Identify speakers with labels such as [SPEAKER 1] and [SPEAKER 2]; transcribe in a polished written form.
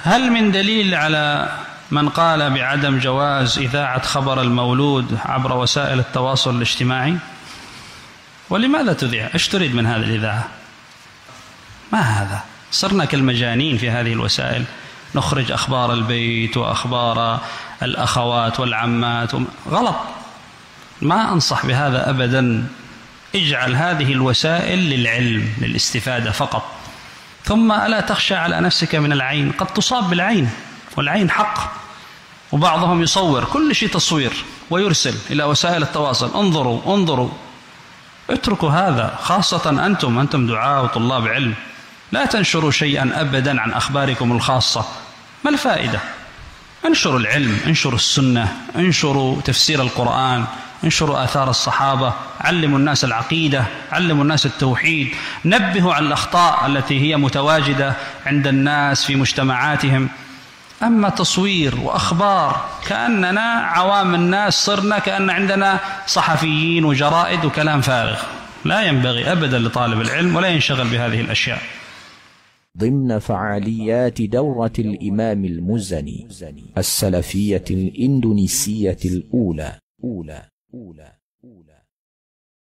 [SPEAKER 1] هل من دليل على من قال بعدم جواز إذاعة خبر المولود عبر وسائل التواصل الاجتماعي؟ ولماذا تذيع؟ إيش تريد من هذه الإذاعة؟ ما هذا؟ صرنا كالمجانين في هذه الوسائل، نخرج أخبار البيت وأخبار الأخوات والعمات غلط. ما أنصح بهذا أبدا. اجعل هذه الوسائل للعلم، للاستفادة فقط. ثم ألا تخشى على نفسك من العين؟ قد تصاب بالعين، والعين حق. وبعضهم يصور كل شيء تصوير ويرسل إلى وسائل التواصل، انظروا انظروا. اتركوا هذا، خاصة أنتم دعاة وطلاب علم. لا تنشروا شيئا أبدا عن أخباركم الخاصة. ما الفائدة؟ انشروا العلم، انشروا السنة، انشروا تفسير القرآن، انشروا آثار الصحابة، علموا الناس العقيدة، علموا الناس التوحيد، نبهوا عن الأخطاء التي هي متواجدة عند الناس في مجتمعاتهم. أما تصوير وأخبار كأننا عوام الناس، صرنا كأن عندنا صحفيين وجرائد وكلام فارغ. لا ينبغي أبدا لطالب العلم ولا ينشغل بهذه الأشياء.
[SPEAKER 2] ضمن فعاليات دورة الإمام المزني السلفية الإندونيسية الأولى